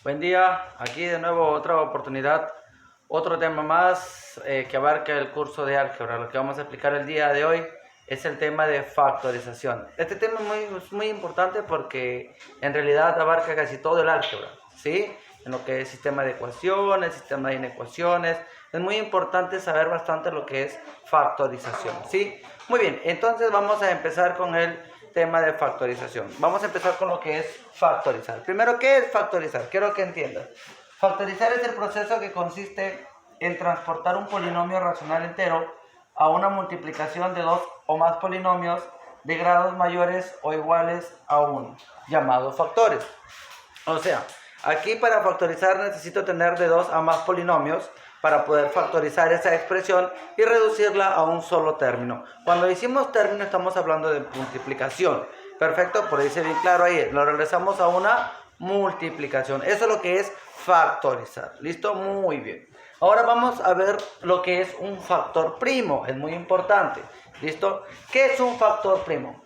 Buen día, aquí de nuevo otra oportunidad, otro tema más que abarca el curso de álgebra. Lo que vamos a explicar el día de hoy es el tema de factorización. Este tema es muy importante porque en realidad abarca casi todo el álgebra, ¿sí? En lo que es sistema de ecuaciones, sistema de inecuaciones. Es muy importante saber bastante lo que es factorización, ¿sí? Muy bien, entonces vamos a empezar con el tema de factorización. Vamos a empezar con lo que es factorizar. Primero, ¿qué es factorizar? Quiero que entiendas. Factorizar es el proceso que consiste en transportar un polinomio racional entero a una multiplicación de dos o más polinomios de grados mayores o iguales a 1, llamados factores. O sea, aquí para factorizar necesito tener de 2 a más polinomios para poder factorizar esa expresión y reducirla a un solo término. Cuando decimos término estamos hablando de multiplicación. Perfecto, por ahí se ve claro ahí. Lo regresamos a una multiplicación. Eso es lo que es factorizar. ¿Listo? Muy bien. Ahora vamos a ver lo que es un factor primo. Es muy importante. ¿Listo? ¿Qué es un factor primo?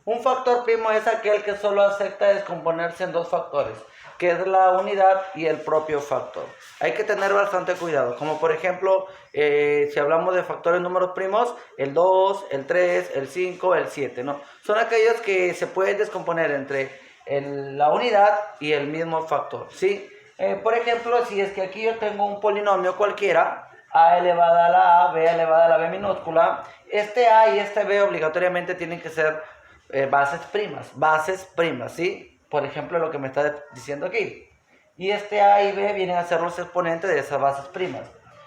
Un factor primo es aquel que solo acepta descomponerse en dos factores, que es la unidad y el propio factor. Hay que tener bastante cuidado, como por ejemplo, si hablamos de factores números primos, el 2, el 3, el 5, el 7, ¿no? Son aquellos que se pueden descomponer entre la unidad y el mismo factor, ¿sí? Por ejemplo, si es que aquí yo tengo un polinomio cualquiera, a elevada a la a, b elevada a la b minúscula, este a y este b obligatoriamente tienen que ser bases primas, ¿sí? Por ejemplo, lo que me está diciendo aquí. Y este A y B vienen a ser los exponentes de esas bases primas.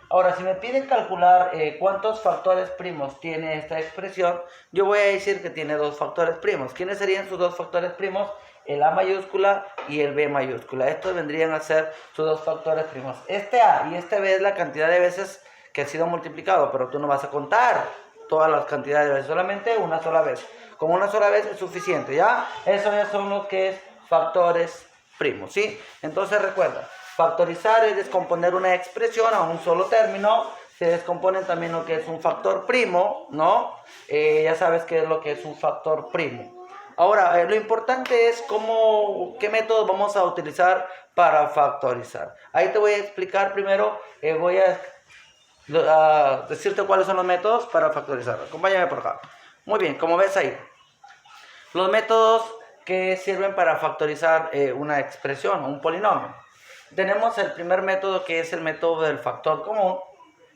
Ahora, si me piden calcular cuántos factores primos tiene esta expresión, yo voy a decir que tiene dos factores primos. ¿Quiénes serían sus dos factores primos? El A mayúscula y el B mayúscula. Estos vendrían a ser sus dos factores primos. Este A y este B es la cantidad de veces que ha sido multiplicado, pero tú no vas a contar todas las cantidades de veces, solamente una sola vez. Con una sola vez es suficiente, ¿ya? Eso ya son los que es factores primos, ¿sí? Entonces recuerda, factorizar es descomponer una expresión a un solo término. Se descomponen también lo que es un factor primo, ¿no? Ya sabes qué es lo que es un factor primo. Ahora, lo importante es qué métodos vamos a utilizar para factorizar. Ahí te voy a explicar primero, voy a decirte cuáles son los métodos para factorizar. Acompáñame por acá. Muy bien, como ves ahí, los métodos que sirven para factorizar una expresión, un polinomio. Tenemos el primer método, que es el método del factor común,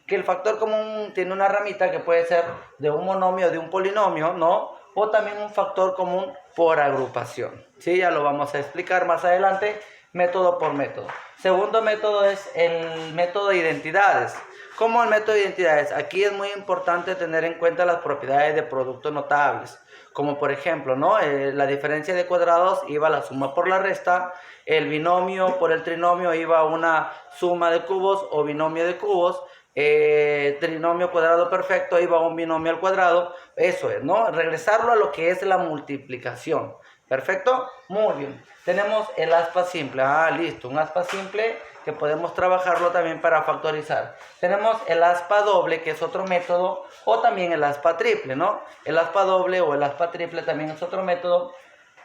que el factor común tiene una ramita que puede ser de un monomio o de un polinomio, ¿no? O también un factor común por agrupación, ¿sí? Ya lo vamos a explicar más adelante, método por método. Segundo método es el método de identidades. ¿Cómo el método de identidades? Aquí es muy importante tener en cuenta las propiedades de productos notables, como por ejemplo, ¿no? La diferencia de cuadrados iba a la suma por la resta, el binomio por el trinomio iba a una suma de cubos o binomio de cubos, trinomio cuadrado perfecto iba a un binomio al cuadrado. Eso es, ¿no? Regresarlo a lo que es la multiplicación. ¿Perfecto? Muy bien. Tenemos el aspa simple. Listo. Un aspa simple que podemos trabajarlo también para factorizar. Tenemos el aspa doble, que es otro método, o también el aspa triple, ¿no? El aspa doble o el aspa triple también es otro método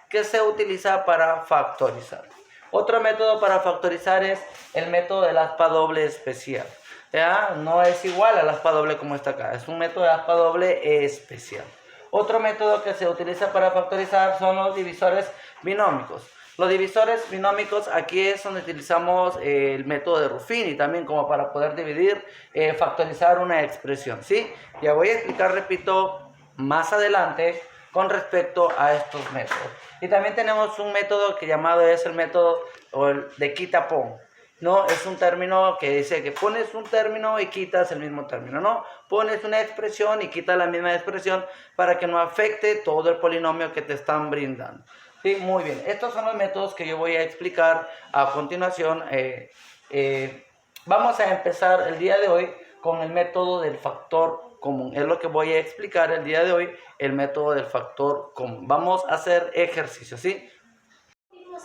que se utiliza para factorizar. Otro método para factorizar es el método del aspa doble especial. ¿Ya? No es igual al aspa doble como está acá, es un método de aspa doble especial. Otro método que se utiliza para factorizar son los divisores binómicos. Los divisores binómicos, aquí es donde utilizamos el método de Ruffini también como para poder dividir, factorizar una expresión, ¿sí? Ya voy a explicar, repito, más adelante con respecto a estos métodos. Y también tenemos un método que llamado es el método de quita-pon. No, es un término que dice que pones un término y quitas el mismo término, ¿no? Pones una expresión y quitas la misma expresión para que no afecte todo el polinomio que te están brindando. Sí, muy bien. Estos son los métodos que yo voy a explicar a continuación. Vamos a empezar el día de hoy con el método del factor común. Es lo que voy a explicar el día de hoy, el método del factor común. Vamos a hacer ejercicio, ¿sí?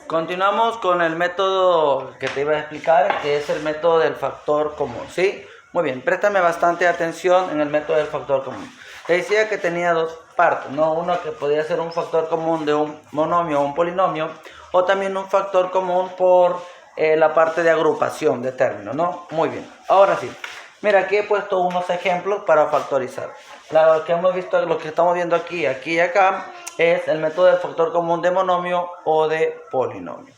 Continuamos con el método que te iba a explicar, que es el método del factor común, ¿sí? Muy bien, préstame bastante atención en el método del factor común. Te decía que tenía dos partes, ¿no? Uno que podía ser un factor común de un monomio o un polinomio, o también un factor común por la parte de agrupación de términos, ¿no? Muy bien. Ahora sí. Mira, aquí he puesto unos ejemplos para factorizar. Lo que hemos visto, lo que estamos viendo aquí y acá, es el método del factor común de monomio o de polinomio.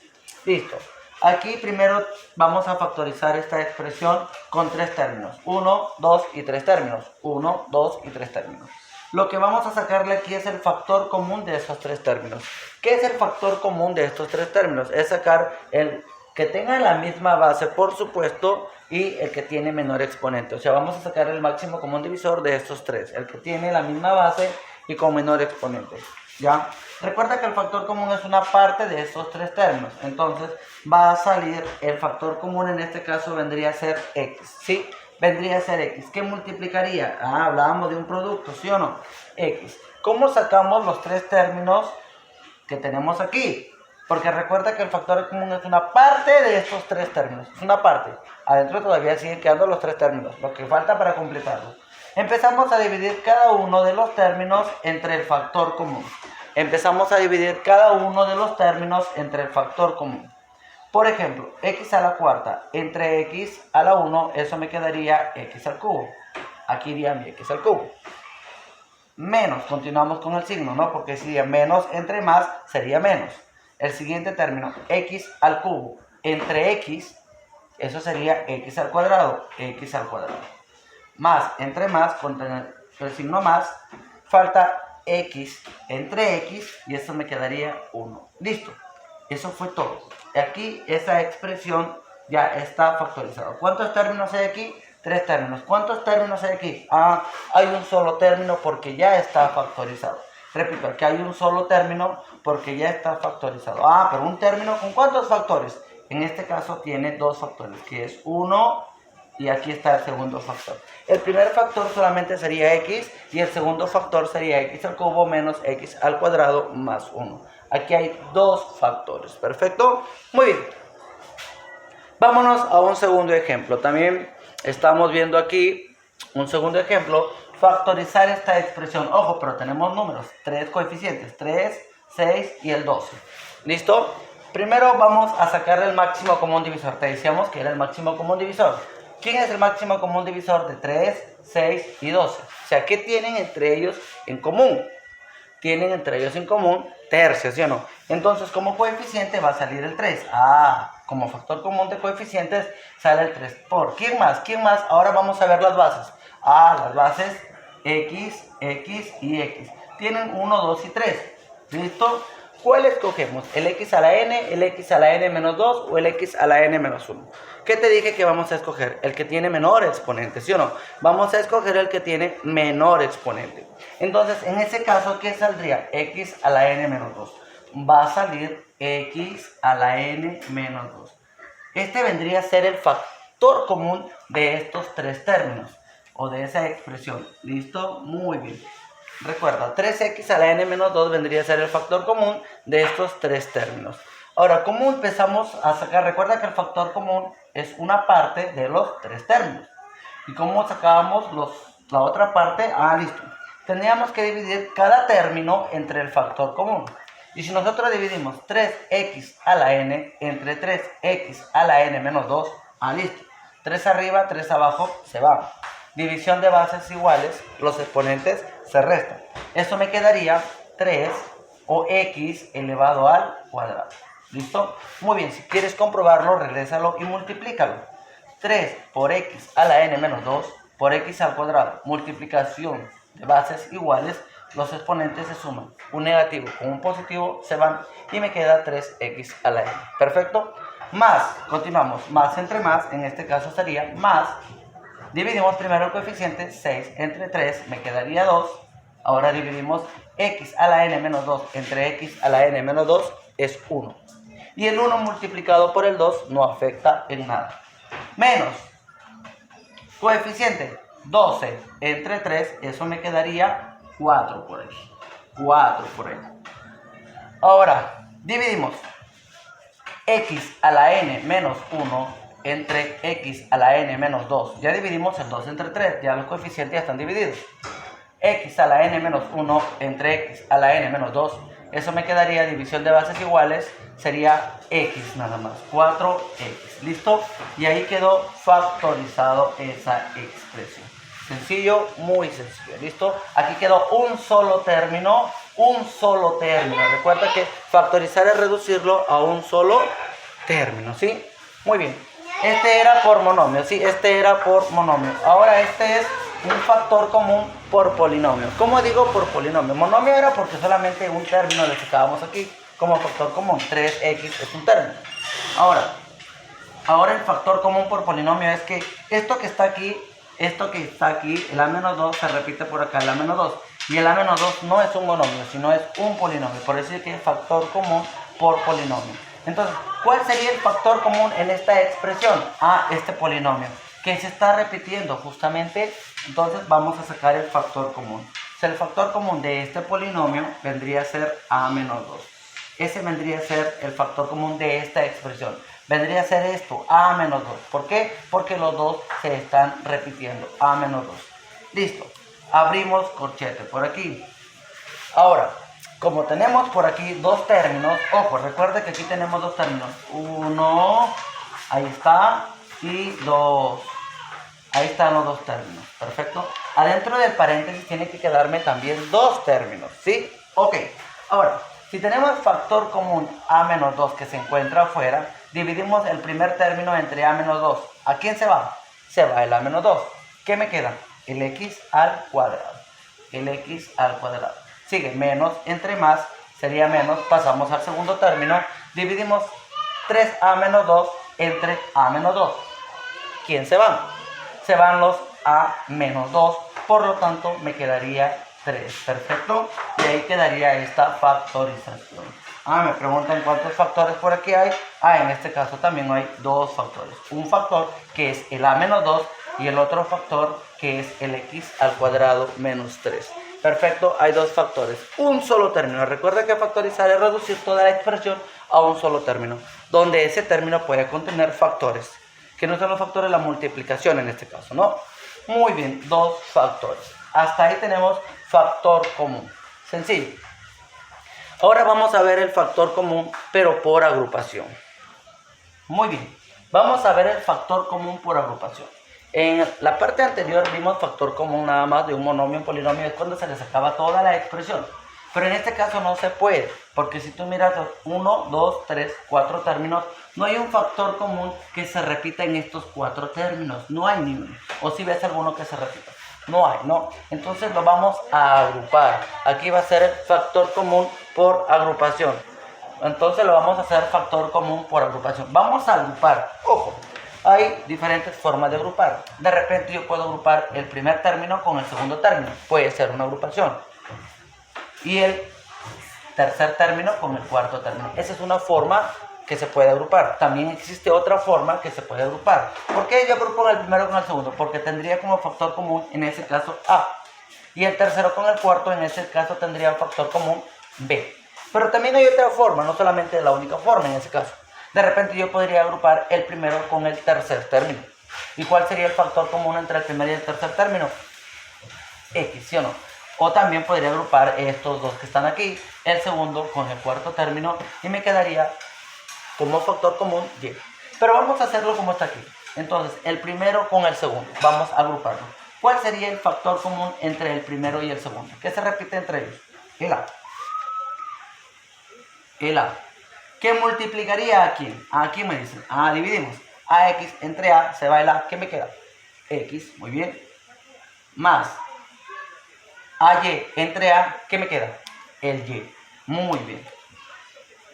Listo. Aquí primero vamos a factorizar esta expresión con tres términos. 1, 2 y 3 términos. 1, 2 y 3 términos. Lo que vamos a sacarle aquí es el factor común de esos tres términos. ¿Qué es el factor común de estos tres términos? Es sacar el que tenga la misma base, por supuesto, y el que tiene menor exponente. O sea, vamos a sacar el máximo común divisor de estos tres. El que tiene la misma base y con menor exponente. ¿Ya? Recuerda que el factor común es una parte de estos tres términos. Entonces, va a salir el factor común, en este caso vendría a ser x. ¿Sí? Vendría a ser x. ¿Qué multiplicaría? Hablábamos de un producto, ¿sí o no? X. ¿Cómo sacamos los tres términos que tenemos aquí? Porque recuerda que el factor común es una parte de estos tres términos. Es una parte. Adentro todavía siguen quedando los tres términos, lo que falta para completarlo. Empezamos a dividir cada uno de los términos entre el factor común. Empezamos a dividir cada uno de los términos entre el factor común. Por ejemplo, x a la cuarta entre x a la 1, eso me quedaría x al cubo. Aquí iría mi x al cubo. Menos, continuamos con el signo, ¿no? Porque si menos entre más sería menos. El siguiente término, x al cubo entre x, eso sería x al cuadrado, Más entre más, con el signo más, falta x entre x y eso me quedaría 1. Listo, eso fue todo. Aquí esa expresión ya está factorizada. ¿Cuántos términos hay aquí? 3 términos. ¿Cuántos términos hay aquí? Hay un solo término porque ya está factorizado. Repito, aquí hay un solo término porque ya está factorizado. Pero un término ¿con cuántos factores? En este caso tiene 2 factores, que es 1 y aquí está el segundo factor. El primer factor solamente sería x y el segundo factor sería x al cubo menos x al cuadrado más 1. Aquí hay 2 factores. ¿Perfecto? Muy bien. Vámonos a un segundo ejemplo. También estamos viendo aquí un segundo ejemplo. Factorizar esta expresión. Ojo, pero tenemos números. 3 coeficientes. 3, 6 y el 12. ¿Listo? Primero vamos a sacar el máximo común divisor. Te decíamos que era el máximo común divisor. ¿Quién es el máximo común divisor de 3, 6 y 12? O sea, ¿qué tienen entre ellos en común? Tienen entre ellos en común tercios, ¿sí o no? Entonces, como coeficiente va a salir el 3. Como factor común de coeficientes sale el 3 por. ¿Quién más? ¿Quién más? Ahora vamos a ver las bases. Las bases x, x y x. Tienen 1, 2 y 3. ¿Listo? ¿Cuál escogemos? ¿El x a la n, el x a la n menos 2 o el x a la n menos 1? ¿Qué te dije que vamos a escoger? El que tiene menor exponente, ¿sí o no? Vamos a escoger el que tiene menor exponente. Entonces, en ese caso, ¿qué saldría? X a la n menos 2. Va a salir x a la n menos 2. Este vendría a ser el factor común de estos tres términos o de esa expresión. ¿Listo? Muy bien. Recuerda, 3x a la n menos 2 vendría a ser el factor común de estos tres términos. Ahora, ¿cómo empezamos a sacar? Recuerda que el factor común es una parte de los tres términos. ¿Y cómo sacábamos la otra parte? Listo. Tendríamos que dividir cada término entre el factor común. Y si nosotros dividimos 3x a la n entre 3x a la n menos 2, listo. 3 arriba, 3 abajo, se van. División de bases iguales, los exponentes se restan. Eso me quedaría 3 o x elevado al cuadrado. ¿Listo? Muy bien, si quieres comprobarlo, regrésalo y multiplícalo. 3 por x a la n menos 2 por x al cuadrado. Multiplicación de bases iguales, los exponentes se suman. Un negativo con un positivo se van y me queda 3x a la n. ¿Perfecto? Más, continuamos, más entre más, en este caso sería más. Dividimos primero el coeficiente, 6 entre 3, me quedaría 2. Ahora dividimos x a la n menos 2 entre x a la n menos 2 es 1. Y el 1 multiplicado por el 2 no afecta en nada. Menos coeficiente 12 entre 3, eso me quedaría 4 por ahí. 4 por ahí. Ahora dividimos x a la n menos 1 entre x a la n menos 2. Ya dividimos el 2 entre 3, ya los coeficientes ya están divididos. X a la n menos 1 entre x a la n menos 2 Eso me quedaría división de bases iguales, sería x nada más, 4x, ¿listo? Y ahí quedó factorizado esa expresión. Sencillo, muy sencillo, ¿listo? Aquí quedó un solo término, un solo término. Recuerda que factorizar es reducirlo a un solo término, ¿sí? Muy bien. Este era por monomio, ¿sí? Este era por monomio. Ahora este es un factor común por polinomio. ¿Cómo digo por polinomio? Monomio era porque solamente un término le sacábamos aquí como factor común. 3x es un término. Ahora el factor común por polinomio es que esto que está aquí, el a-2 se repite por acá, el a-2. Y el a-2 no es un monomio, sino es un polinomio. Por eso es que es factor común por polinomio. Entonces, ¿cuál sería el factor común en esta expresión? Este polinomio, que se está repitiendo justamente. Entonces vamos a sacar el factor común. O sea, el factor común de este polinomio vendría a ser a-2. Ese vendría a ser el factor común de esta expresión. Vendría a ser esto, a-2. ¿Por qué? Porque los dos se están repitiendo, a-2. Listo. Abrimos corchete por aquí. Ahora, como tenemos por aquí dos términos, ojo, recuerda que aquí tenemos dos términos. Uno, ahí está, y dos. Ahí están los dos términos, perfecto. Adentro del paréntesis tiene que quedarme también dos términos, ¿sí? Ok, ahora, si tenemos factor común a-2 que se encuentra afuera, dividimos el primer término entre a-2. ¿A quién se va? Se va el a-2. ¿Qué me queda? El x al cuadrado. El x al cuadrado. Sigue menos entre más, sería menos. Pasamos al segundo término. Dividimos 3a-2 entre a-2. ¿Quién se va? Se van los a-2. Por lo tanto, me quedaría 3. Perfecto. Y ahí quedaría esta factorización. Me preguntan cuántos factores por aquí hay. En este caso también hay dos factores. Un factor que es el a-2 y el otro factor que es el x al cuadrado menos 3. Perfecto, hay dos factores. Un solo término. Recuerda que factorizar es reducir toda la expresión a un solo término, donde ese término puede contener factores, que no son los factores de la multiplicación en este caso, ¿no? Muy bien, dos factores. Hasta ahí tenemos factor común. Sencillo. Ahora vamos a ver el factor común, pero por agrupación. Muy bien, vamos a ver el factor común por agrupación. En la parte anterior vimos factor común nada más de un monomio, un polinomio, es cuando se le sacaba toda la expresión. Pero en este caso no se puede, porque si tú miras 1, 2, 3, 4 términos, no hay un factor común que se repita en estos 4 términos, no hay ni uno. O si ves alguno que se repita, no hay, ¿no? Entonces lo vamos a agrupar. Aquí va a ser el factor común por agrupación. Entonces lo vamos a hacer factor común por agrupación. Vamos a agrupar, ojo. Hay diferentes formas de agrupar. De repente yo puedo agrupar el primer término con el segundo término. Puede ser una agrupación. Y el tercer término con el cuarto término. Esa es una forma que se puede agrupar. También existe otra forma que se puede agrupar. ¿Por qué yo agrupo el primero con el segundo? Porque tendría como factor común en ese caso A. Y el tercero con el cuarto en ese caso tendría factor común B. Pero también hay otra forma, no solamente la única forma en ese caso. De repente yo podría agrupar el primero con el tercer término. ¿Y cuál sería el factor común entre el primer y el tercer término? X, ¿sí o no? O también podría agrupar estos dos que están aquí, el segundo con el cuarto término, y me quedaría como factor común Y. Pero vamos a hacerlo como está aquí. Entonces, el primero con el segundo, vamos a agruparlo. ¿Cuál sería el factor común entre el primero y el segundo? ¿Qué se repite entre ellos? El A. El A. ¿Qué multiplicaría a quién? Aquí me dicen. Dividimos. AX entre A se va el A. ¿Qué me queda? X, muy bien. Más AY entre A, ¿qué me queda? El Y. Muy bien.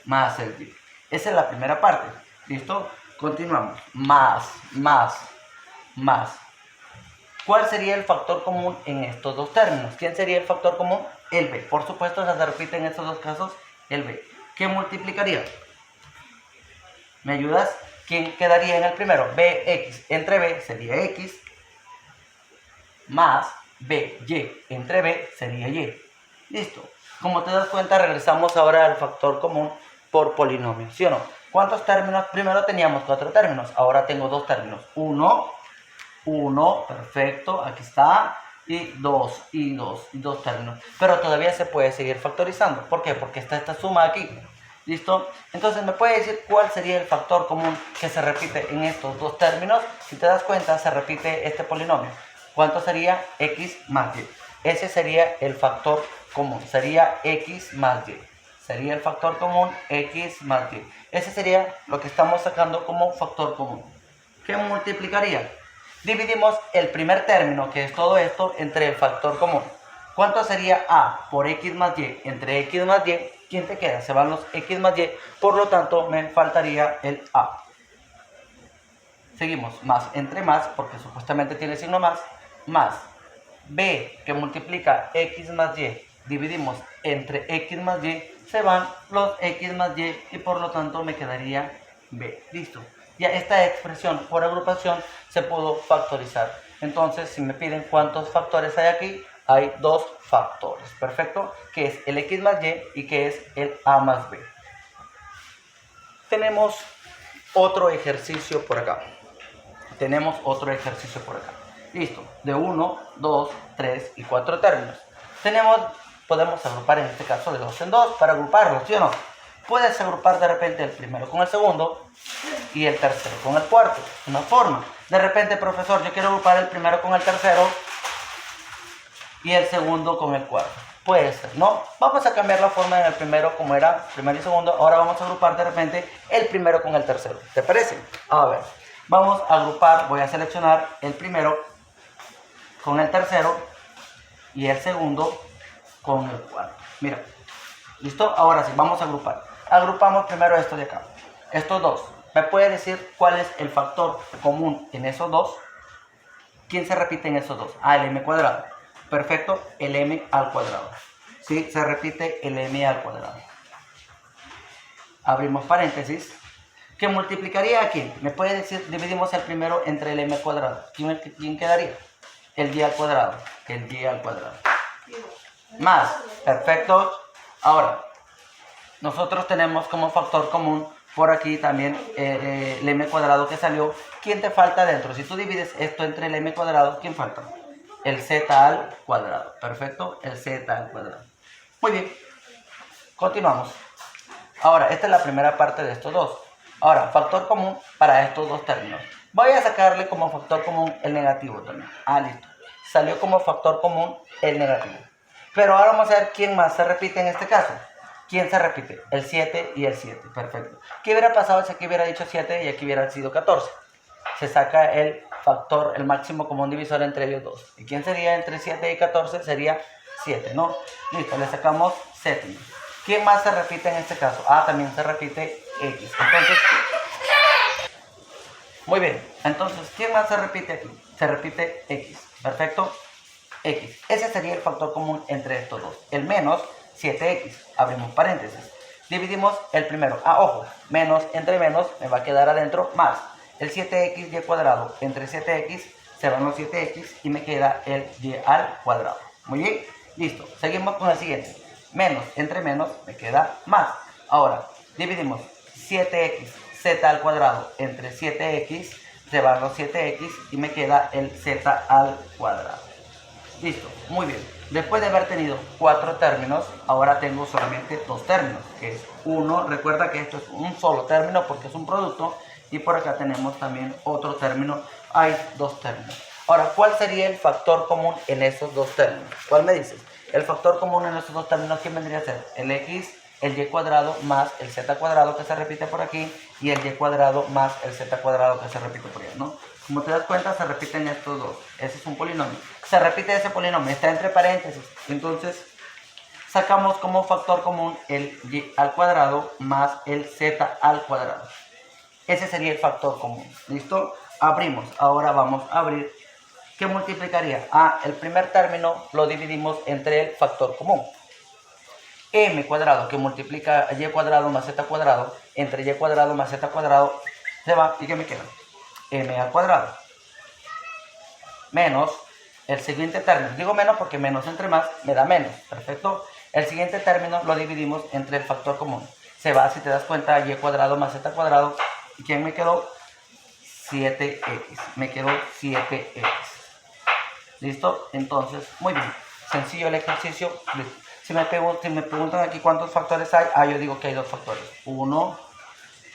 Más el Y. Esa es la primera parte. ¿Listo? Continuamos. Más. ¿Cuál sería el factor común en estos dos términos? ¿Quién sería el factor común? El B. Por supuesto, se repite en estos dos casos el B. ¿Qué multiplicaría? ¿Me ayudas? ¿Quién quedaría en el primero? BX entre B sería X. Más BY entre B sería Y. Listo. Como te das cuenta, regresamos ahora al factor común por polinomio, ¿sí o no? ¿Cuántos términos? Primero teníamos 4 términos, ahora tengo 2 términos. 1, perfecto, aquí está. y 2, y 2, y 2 términos. Pero todavía se puede seguir factorizando. ¿Por qué? Porque está esta suma aquí. ¿Listo? Entonces, ¿me puede decir cuál sería el factor común que se repite en estos dos términos? Si te das cuenta, se repite este polinomio. ¿Cuánto sería? X más Y. Ese sería el factor común. Sería X más Y. Sería el factor común X más Y. Ese sería lo que estamos sacando como factor común. ¿Qué multiplicaría? Dividimos el primer término, que es todo esto, entre el factor común. ¿Cuánto sería A por X más Y entre X más Y? ¿Quién te queda? Se van los X más Y, por lo tanto me faltaría el A. Seguimos, más entre más, porque supuestamente tiene signo más B, que multiplica X más Y, dividimos entre X más Y, se van los X más Y y por lo tanto me quedaría B. Listo. Ya esta expresión por agrupación se pudo factorizar. Entonces, si me piden cuántos factores hay aquí, hay dos factores. Perfecto. Que es el X más Y que es el A más B. Tenemos otro ejercicio por acá. Listo. De 1, 2, 3 y 4 términos. Podemos agrupar en este caso de 2 en 2 para agruparlos, ¿sí o no? Puedes agrupar de repente el primero con el segundo y el tercero con el cuarto. Una forma. De repente, profesor, yo quiero agrupar el primero con el tercero y el segundo con el cuarto. Puede ser, ¿no? Vamos a cambiar la forma en el primero como era primero y segundo. Ahora vamos a agrupar de repente el primero con el tercero. ¿Te parece? A ver, vamos a agrupar, voy a seleccionar el primero con el tercero y el segundo con el cuarto. Mira, ¿listo? Ahora sí, vamos a agrupar. Agrupamos primero esto de acá. Estos dos. ¿Me puede decir cuál es el factor común en esos dos? ¿Quién se repite en esos dos? Ah, el m cuadrado. Perfecto, el m al cuadrado. Sí, se repite el m al cuadrado. Abrimos paréntesis. ¿Qué multiplicaría aquí? ¿Me puede decir? Dividimos el primero entre el m cuadrado. ¿Quién quedaría? El y al cuadrado. El y al cuadrado. Más. Perfecto. Ahora, nosotros tenemos como factor común por aquí también el m cuadrado que salió. ¿Quién te falta dentro? Si tú divides esto entre el m cuadrado, ¿quién falta? El z al cuadrado. Perfecto, el z al cuadrado. Muy bien. Continuamos. Ahora, esta es la primera parte de estos dos. Ahora, factor común para estos dos términos. Voy a sacarle como factor común el negativo también. Ah, listo. Salió como factor común el negativo. Pero ahora vamos a ver quién más se repite en este caso. ¿Quién se repite? El 7 y el 7. Perfecto. ¿Qué hubiera pasado si aquí hubiera dicho 7 y aquí hubiera sido 14? Se saca el factor, el máximo común divisor entre ellos dos. ¿Y quién sería entre 7 y 14? Sería 7, ¿no? Listo, le sacamos séptimo. ¿Quién más se repite en este caso? Ah, también se repite X. Entonces, muy bien. Entonces, ¿quién más se repite aquí? Se repite X. Perfecto. X. Ese sería el factor común entre estos dos. El menos 7X. Abrimos paréntesis. Dividimos el primero. Ah, ojo. Menos entre menos me va a quedar adentro más. El 7X y cuadrado entre 7X se van los 7X y me queda el y al cuadrado. Muy bien. Listo. Seguimos con el siguiente. Menos entre menos me queda más. Ahora, dividimos 7X z al cuadrado entre 7X, se van los 7X y me queda el z al cuadrado. Listo, muy bien. Después de haber tenido 4 términos, ahora tengo solamente 2 términos, que es uno. Recuerda que esto es un solo término porque es un producto, y por acá tenemos también otro término. Hay 2 términos. Ahora, ¿cuál sería el factor común en esos 2 términos? ¿Cuál me dices? El factor común en esos 2 términos, ¿qué vendría a ser? El x, el y cuadrado más el z cuadrado que se repite por aquí, y el y cuadrado más el z cuadrado que se repite por allá, ¿no? Como te das cuenta, se repiten estos dos. Ese es un polinomio. Se repite ese polinomio, está entre paréntesis. Entonces, sacamos como factor común el y al cuadrado más el z al cuadrado. Ese sería el factor común. ¿Listo? Abrimos. Ahora vamos a abrir. ¿Qué multiplicaría? Ah, el primer término lo dividimos entre el factor común. M cuadrado, que multiplica y cuadrado más z cuadrado, entre y cuadrado más z cuadrado, se va. ¿Y qué me queda? M al cuadrado. Menos el siguiente término. Digo menos porque menos entre más me da menos. Perfecto. El siguiente término lo dividimos entre el factor común. Se va, si te das cuenta, y cuadrado más z cuadrado. ¿Y quién me quedó? 7x. Me quedó 7x. ¿Listo? Entonces, muy bien. Sencillo el ejercicio. Listo. Si me preguntan aquí cuántos factores hay, yo digo que hay 2 factores. 1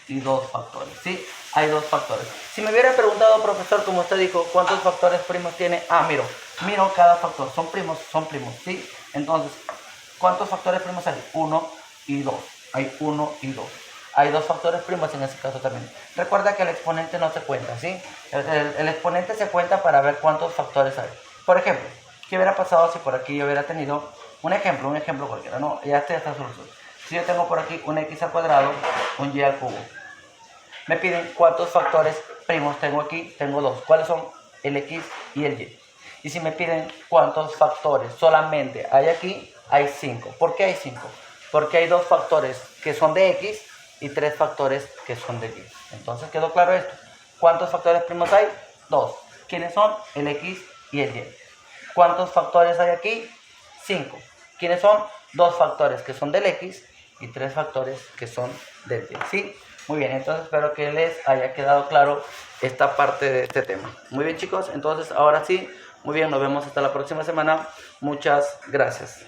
y 2 factores, ¿sí? Hay 2 factores. Si me hubiera preguntado, profesor, como usted dijo, ¿cuántos factores primos tiene? Miro cada factor. Son primos, ¿sí? Entonces, ¿cuántos factores primos hay? 1 y 2. Hay 1 y 2. Hay 2 factores primos en ese caso también. Recuerda que el exponente no se cuenta, ¿sí? El exponente se cuenta para ver cuántos factores hay. Por ejemplo, ¿qué hubiera pasado si por aquí yo hubiera tenido un ejemplo cualquiera? No, ya está solución. Si yo tengo por aquí un x al cuadrado, un y al cubo. Me piden cuántos factores primos tengo aquí. Tengo 2. ¿Cuáles son? El x y el y. Y si me piden cuántos factores solamente hay aquí, hay 5. ¿Por qué hay 5? Porque hay 2 factores que son de x y 3 factores que son de y. Entonces, ¿quedó claro esto? ¿Cuántos factores primos hay? 2. ¿Quiénes son? El x y el y. ¿Cuántos factores hay aquí? 5. ¿Quiénes son? 2 factores que son del x y 3 factores que son del y. ¿Sí? Muy bien, entonces espero que les haya quedado claro esta parte de este tema. Muy bien, chicos, entonces ahora sí, muy bien, nos vemos hasta la próxima semana. Muchas gracias.